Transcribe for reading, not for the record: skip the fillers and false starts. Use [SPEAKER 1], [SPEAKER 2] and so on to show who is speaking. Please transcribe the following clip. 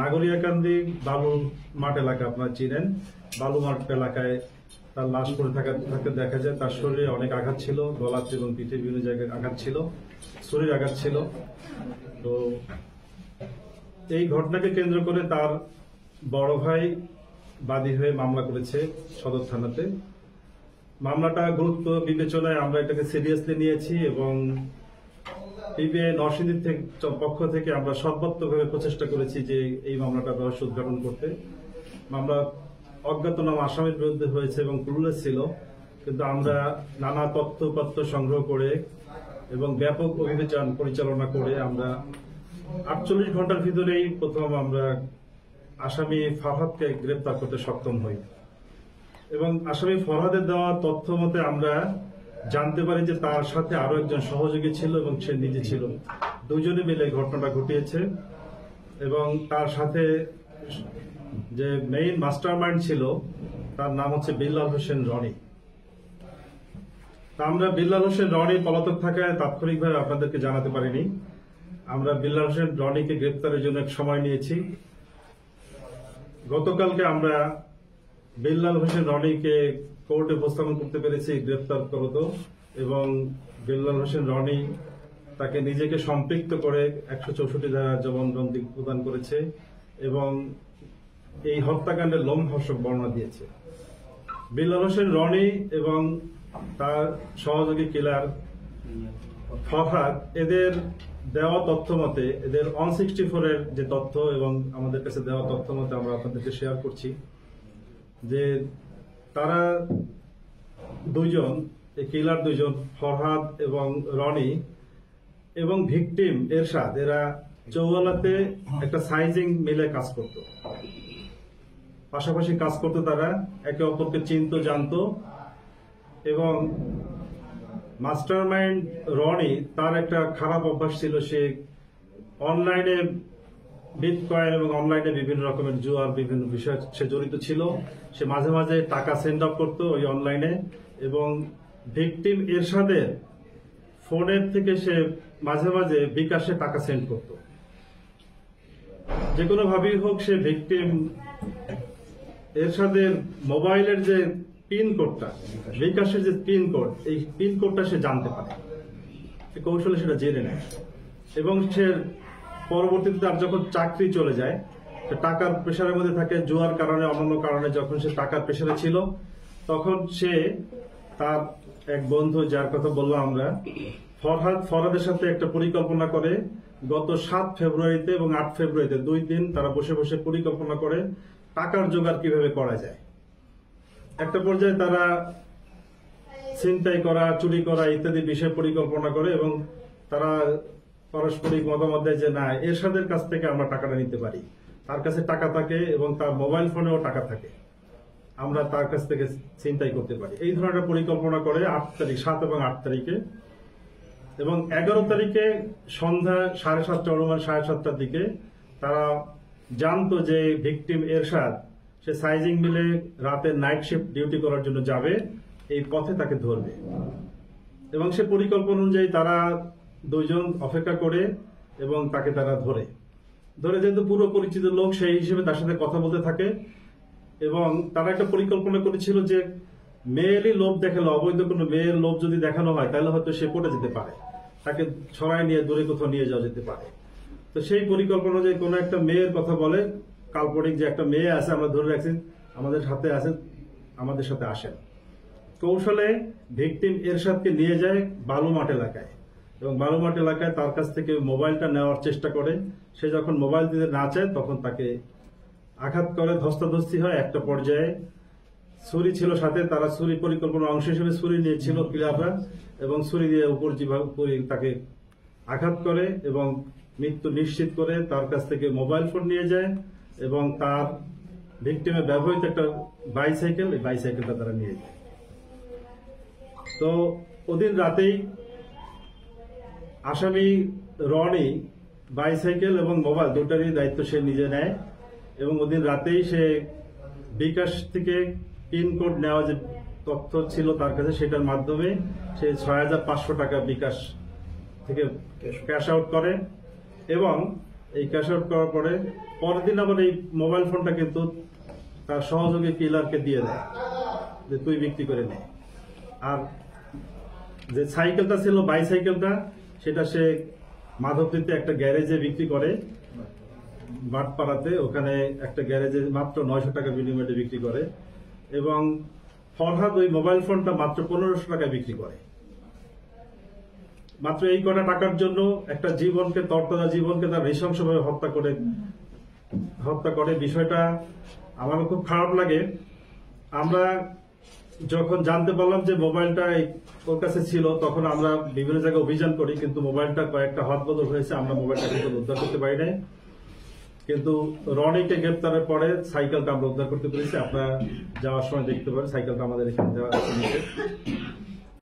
[SPEAKER 1] নাগরিয়াকান্দি বালু মাঠ এলাকা আপনারা চিনেন। বালু মাঠ এলাকায় তার লাশ পড়ে থাকতে দেখা যায়। তার শরীরে অনেক আঘাত ছিল, গলাতে এবং পিঠে বিভিন্ন জায়গায় আঘাত ছিল, শরীর আঘাত ছিল। তো এই ঘটনাকে কেন্দ্র করে তার বড় ভাই বাদী হয়ে মামলা করেছে সদর থানাতে। মামলাটা গুরুত্ব বিবেচনায় আমরা এটাকে সিরিয়াসলি নিয়েছি এবং পিবিআই নরসিংদীর পক্ষ থেকে আমরা সর্বাত্মকভাবে প্রচেষ্টা করেছি যে এই মামলাটা রহস্য উদ্ঘাটন করতে। মামলা অজ্ঞাতনামা আসামির বিরুদ্ধে হয়েছে এবং ক্লুলেস ছিল, কিন্তু আমরা নানা তথ্যপত্র সংগ্রহ করে এবং ব্যাপক অভিযান পরিচালনা করে আমরা 48 ঘন্টার ভিতরেই প্রথম আমরা আসামি ফারহাদকে গ্রেপ্তার করতে সক্ষম হই এবং আসামি ফরহাদের দেওয়া তথ্য মতে আমরা জানতে পারি যে তার সাথে আরো একজন সহযোগী ছিল এবং সে নিজে ছিল। দুজনে মিলে ঘটনাটা ঘটিয়েছে এবং তার সাথে যে মেইন মাস্টার মাইন্ড ছিল তার নাম হচ্ছে বিল্লাল হোসেন রনি। তা আমরা বিল্লাল হোসেন রনি পলাতক থাকায় তাৎক্ষণিকভাবে আপনাদেরকে জানাতে পারিনি। আমরা বিল্লাল হোসেন রনিকে গ্রেপ্তারের জন্য এক সময় নিয়েছি। গতকালকে আমরা বিল্লাল হোসেন রনিকে কোর্টে উপস্থাপন করতে পেরেছি গ্রেপ্তার করত এবং বিল্লাল হোসেন রনি তাকে নিজেকে সম্পৃক্ত করে 164 ধারা জবানবন্দি প্রদান করেছে এবং এই হত্যাকাণ্ডের লোমহর্ষক বর্ণনা দিয়েছে। বিল্লাল হোসেন রনি এবং তার সহযোগী কিলার ফরহাদ এদের দেওয়া তথ্য মতে, এদের 164 এর যে তথ্য এবং আমাদের কাছে দেওয়া তথ্য মতে আমরা আপনাদেরকে শেয়ার করছি যে তারা দুইজন, কিলার দুইজন ফরহাদ এবং রনি এবং ভিকটিম এরশাদ, এরা চৌয়ালাতে একটা সাইজিং মিলে কাজ করত, পাশাপাশি কাজ করতো। তারা একে অপরকে চিনত, জানতো এবং মাস্টার মাইন্ড রনি তার একটা খারাপ অভ্যাস ছিল, সে অনলাইনে বিটকয়েন এবং অনলাইনে বিভিন্ন রকমের জুয়ার বিভিন্ন বিষয় সে জড়িত ছিল। সে মাঝে মাঝে টাকা সেন্ড আপ করতো ওই অনলাইনে এবং ভিকটিম এরশাদের ফোনের থেকে সে মাঝে মাঝে বিকাশে টাকা সেন্ড করত। যে কোনো ভাবেই হোক সে ভিকটিম এরশাদের মোবাইলের যে পিন কোডটা, বিকাশের যে পিন কোড, এই পিন কোডটা সে জানতে পারে, সে কৌশলে সেটা জেনে নেয় এবং সে পরবর্তীতে তার যখন চাকরি চলে যায়, টাকার প্রেশারের মধ্যে থাকে, জুয়ার কারণে অন্যান্য কারণে যখন সে টাকার প্রেশারে ছিল, তখন সে তার এক বন্ধু, যার কথা বললাম আমরা, ফরহাদের সাথে একটা পরিকল্পনা করে গত 7 ফেব্রুয়ারিতে এবং 8 ফেব্রুয়ারিতে 2 দিন তারা বসে বসে পরিকল্পনা করে টাকার জোগাড় কিভাবে করা যায়। একটা পর্যায়ে তারা ছিনতাই করা, চুরি করা ইত্যাদি বিষয় পরিকল্পনা করে এবং তারা পারস্পরিক মতামত দেয় যে না, এরশাদের কাছ থেকে আমরা টাকাটা নিতে পারি, তার কাছে টাকা থাকে এবং তার মোবাইল ফোনেও টাকা থাকে, আমরা তার কাছ থেকে ছিনতাই করতে পারি। এই ধরনের পরিকল্পনা করে 8 তারিখ, 7 এবং 8 তারিখে এবং 11 তারিখে সন্ধ্যা 7:30 অনুমান 7:30টার দিকে তারা জানতো যে ভিকটিম এরশাদ সে সাইজিং মিলে রাতে নাইট শিফট ডিউটি করার জন্য যাবে, এই পথে তাকে ধরবে এবং সে পরিকল্পনা অনুযায়ী তারা দুইজন অপেক্ষা করে এবং তাকে তারা ধরে যেহেতু পুরো পরিচিত লোক সেই হিসেবে তার সাথে কথা বলতে থাকে এবং তারা একটা পরিকল্পনা করেছিল যে মেয়েরই লোভ দেখালো, অবৈধ কোনো মেয়ের লোভ যদি দেখানো হয় তাহলে হয়তো সে পড়ে যেতে পারে, তাকে ছড়ায় নিয়ে দূরে কোথাও নিয়ে যাওয়া যেতে পারে। তো সেই পরিকল্পনা যে কোনো একটা মেয়ের কথা বলে, কাল্পনিক যে একটা মেয়ে আছে আমরা ধরে রাখছি আমাদের সাথে আছে, আমাদের সাথে আসেন। কৌশলে ভিকটিম এরশাদকে নিয়ে যায় বালুমাঠ এলাকায় এবং বালুমাঠ এলাকায় তার কাছ থেকে মোবাইলটা নেওয়ার চেষ্টা করে। সে যখন মোবাইল দিতে না চায় তখন তাকে আঘাত করে, ধস্তাধস্তি হয়। একটা পর্যায়ে ছুরি ছিল সাথে, তারা ছুরি পরিকল্পনার অংশ হিসেবে ছুরি নিয়েছিল কিলাররা এবং ছুরি দিয়ে উপর যেভাবে তাকে আঘাত করে এবং মৃত্যু নিশ্চিত করে তার কাছ থেকে মোবাইল ফোন নিয়ে যায় এবং তার ভিকটিমের ব্যবহৃত একটা বাইসাইকেল, এই বাইসাইকেলটা তারা নিয়ে যায়। তো ওদিন রাতেই আসামি রনি বাইসাইকেল এবং মোবাইল দুটারই দায়িত্ব সে নিজে নেয় এবং ওদিন রাতেই সে বিকাশ থেকে পিন কোড নেওয়া যে তথ্য ছিল তার কাছে, সেটার মাধ্যমে সে 6500 টাকা বিকাশ থেকে ক্যাশ আউট করে এবং এই ক্যাশ আউট করার পরে পরের দিন আবার এই মোবাইল ফোনটা কিন্তু তার সহযোগী কিলারকে দিয়ে দেয় যে তুই বিক্রি করে নে। আর যে সাইকেলটা ছিল বাইসাইকেলটা সেটা সে মাধবদীতে একটা গ্যারেজে বিক্রি করে, বাটপাড়াতে, ওখানে একটা গ্যারেজে মাত্র 900 টাকা বিনিময়ে বিক্রি করে, এবং ফরহাদ ওই মোবাইল ফোনটা মাত্র 1500 টাকায় বিক্রি করে। মাত্র এই কটা টাকার জন্য একটা জীবনকে, তরতাজা জীবনকে তার নৃশংসভাবে হত্যা করে। বিষয়টা আমার খুব খারাপ লাগে। আমরা যখন জানতে পারলাম যে মোবাইলটা ওর কাছে ছিল, তখন আমরা বিভিন্ন জায়গায় অভিযান করি, কিন্তু মোবাইলটা কয়েকটা হাত বদল হয়েছে, আমরা মোবাইলটা কিন্তু উদ্ধার করতে পারি নাই। কিন্তু রনিকে গ্রেপ্তারের পরে সাইকেলটা আমরা উদ্ধার করতে পেরেছি। আপনারা যাওয়ার সময় দেখতে পারেন সাইকেলটা আমাদের এখানে দেওয়া আছে।